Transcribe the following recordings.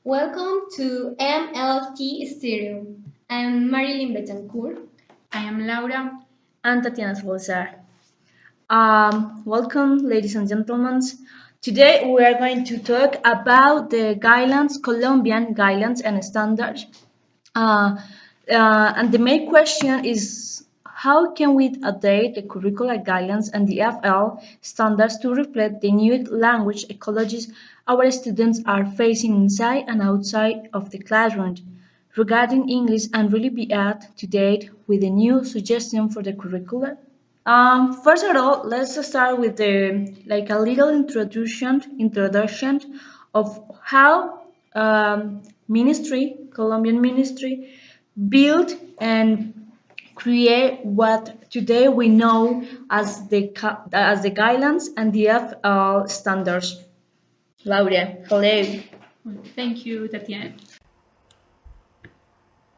Welcome to MLT Stereo. I'm Marilyn Betancur. I am Laura. And Tatiana Salazar. Welcome, ladies and gentlemen. Today we are going to talk about the guidelines, Colombian guidelines and standards. And the main question is how can we update the curricular guidelines and the FL standards to reflect the new language ecologies our students are facing inside and outside of the classroom regarding English and really be up to date with the new suggestion for the curriculum? First of all, let's start with a little introduction of how Colombian ministry, built and create what today we know as the guidelines and the FL standards. Laura, hello. Thank you, Tatiana.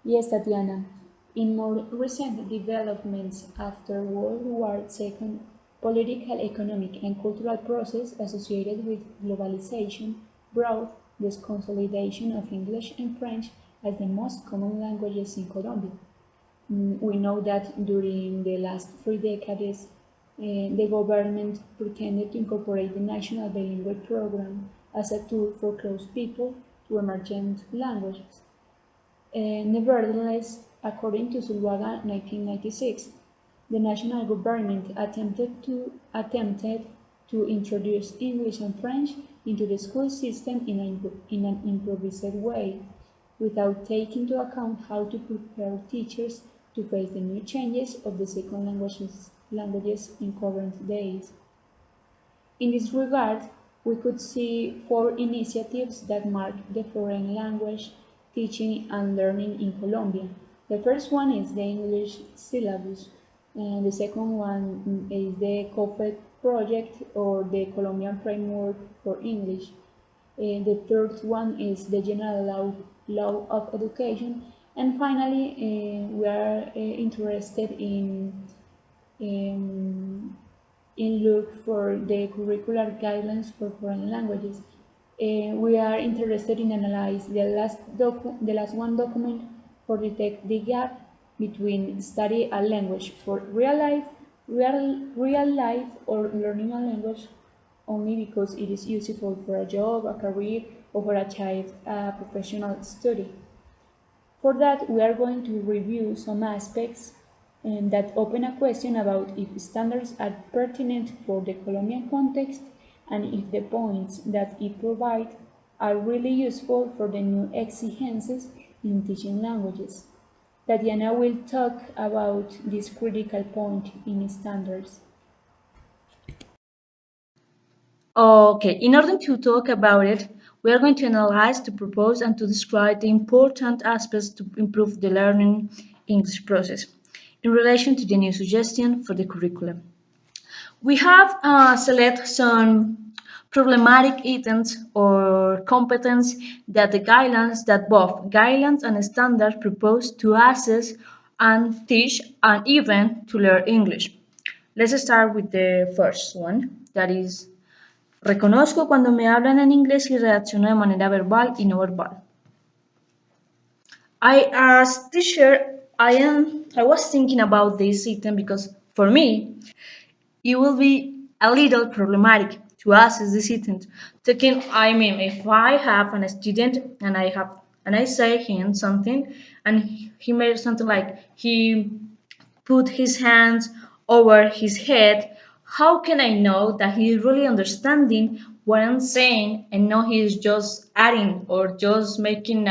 Yes, Tatiana. In more recent developments after World War II, political, economic, and cultural process associated with globalization brought this consolidation of English and French as the most common languages in Colombia. We know that during the last 3 decades, the government pretended to incorporate the National Bilingual Program as a tool for close people to emergent languages. Nevertheless, according to Zuluaga 1996, the national government attempted to introduce English and French into the school system in an improvised way, without taking into account how to prepare teachers to face the new changes of the second languages in current days. In this regard, we could see 4 initiatives that mark the foreign language teaching and learning in Colombia. The first one is the English syllabus, and the second one is the COFET project, or the Colombian Framework for English. The third one is the General Law of Education, and finally we are interested in look for the curricular guidelines for foreign languages. We are interested in analyze the last one document for detect the gap between study a language for real life or learning a language only because it is useful for a job, a career, or for a child professional study. For that, we are going to review some aspects that open a question about if standards are pertinent for the Colombian context and if the points that it provides are really useful for the new exigencies in teaching languages. Tatiana will talk about this critical point in standards. Okay, in order to talk about it, we are going to analyze, to propose, and to describe the important aspects to improve the learning English process in relation to the new suggestion for the curriculum. We have selected some problematic items or competence that both guidelines and standards propose to assess and teach and even to learn English. Let's start with the first one, that is, reconozco cuando me hablan en inglés y reacciono de manera verbal y no verbal. As teacher, I was thinking about this item because for me, it will be a little problematic to assess this item. If I have a student and I say him something and he made something like he put his hands over his head, how can I know that he is really understanding what I'm saying and not he's just adding or just making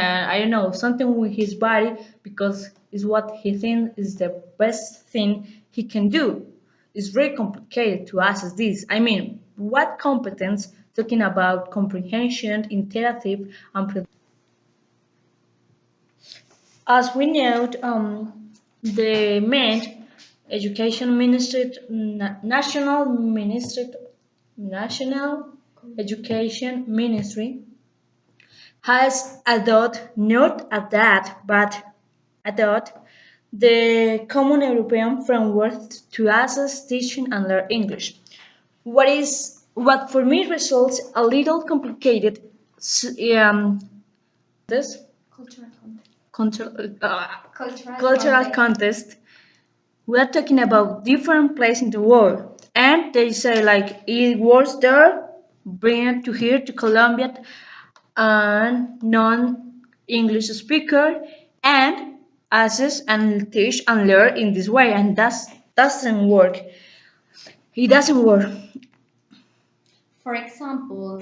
something with his body because it's what he thinks is the best thing he can do. It's very complicated to assess this. What competence, talking about comprehension, interactive, and as we know, the main education ministry, national education ministry has adopted the Common European Framework to assess, teaching, and learn English. What for me results a little complicated contest, Cultural context. cultural Cultural contest. We are talking about different places in the world, and they say like it works there, bring it to here to Colombia, and non-English speaker, and access and teach and learn in this way, and that doesn't work. It doesn't work. For example,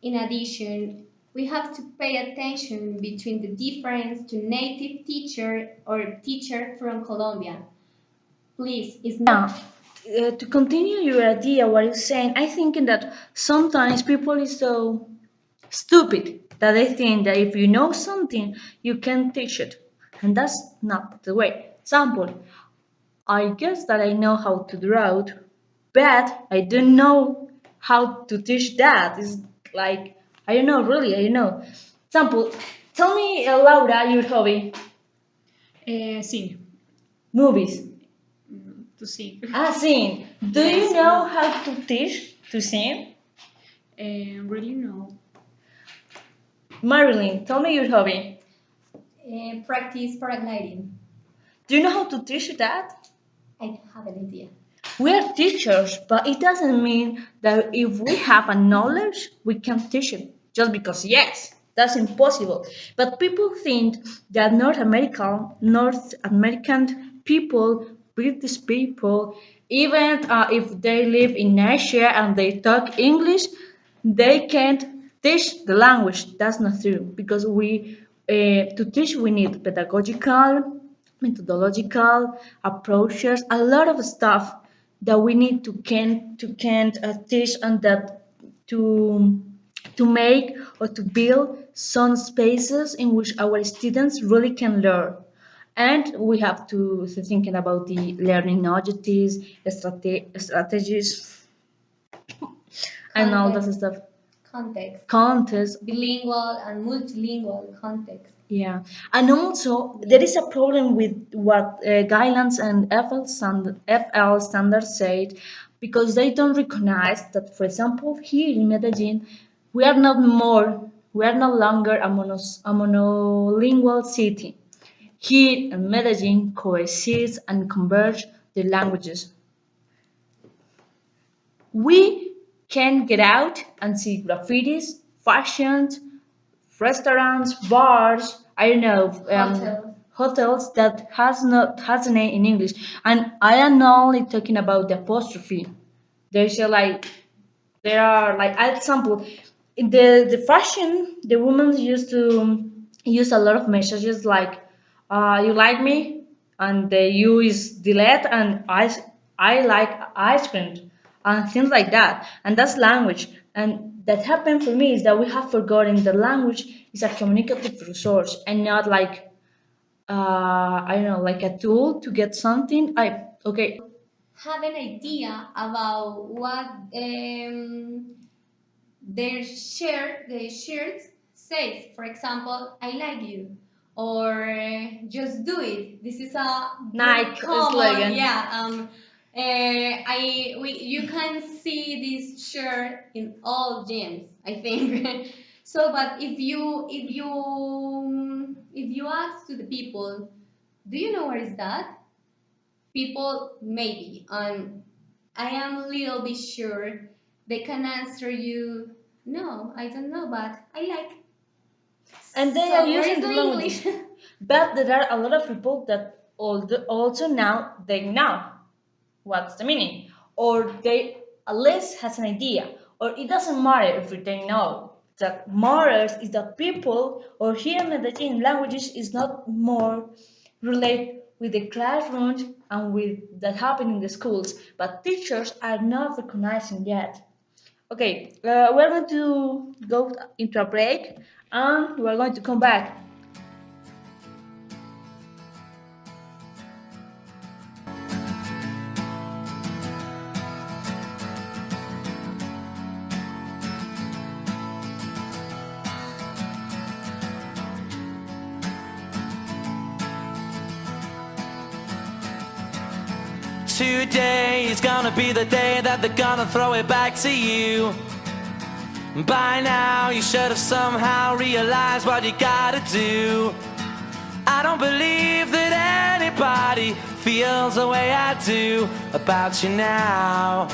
in addition, we have to pay attention between the difference to native teacher or teacher from Colombia. Please, it's not. To continue your idea, what you're saying, I think that sometimes people is so stupid that they think that if you know something, you can teach it, and that's not the way. Example, I guess that I know how to draw, but I don't know how to teach that. It's like I don't know, really, I don't know. Example, tell me, Laura, your hobby, Sing. movies. To sing. Sing. Do you know how to teach to sing? Really no. Marilyn, tell me your hobby. Practice paragliding. Do you know how to teach that? I don't have an idea. We are teachers, but it doesn't mean that if we have a knowledge, we can teach it. Just because, yes, that's impossible. But people think that North American people, British people, even if they live in Asia and they talk English, they can't teach the language. That's not true because to teach we need pedagogical, methodological approaches, a lot of stuff that we need to teach and that to make or to build some spaces in which our students really can learn. And we have to thinking about the learning objectives, strategies, and all that stuff. Context. Context. Bilingual and multilingual context. Yeah, and also there is a problem with what guidelines and FL standards said because they don't recognize that, for example, here in Medellin, we are no longer a monolingual city. Here in Medellin coexist and converge the languages. We can get out and see graffitis, fashions, restaurants, bars, I don't know, hotels that has a name in English. And I am not only talking about the apostrophe. There's a like there are like example in the fashion the women used to use a lot of messages like you like me and the you is delete and I like ice cream and things like that and that's language and that happened for me is that we have forgotten that language is a communicative resource and not like I don't know like a tool to get something I okay Have an idea about what the shirt says. For example, I like you, or just do it. This is a Nike common, slogan. yeah. You can see this shirt in all gyms, I think. So, but if you ask to the people, do you know what is that? People maybe, I am a little bit sure they can answer you. No, I don't know, but I like. And they So are where using is the the language. English? But there are a lot of people that also now they know what's the meaning, or they at least has an idea, or it doesn't matter if they know. That matters is that people, or here in Medellin, languages is not more relate with the classrooms and with that happen in the schools, but teachers are not recognizing yet. Okay, we're going to go into a break and we're going to come back. Today is gonna be the day that they're gonna throw it back to you. By now you should have somehow realized what you gotta do. I don't believe that anybody feels the way I do about you now.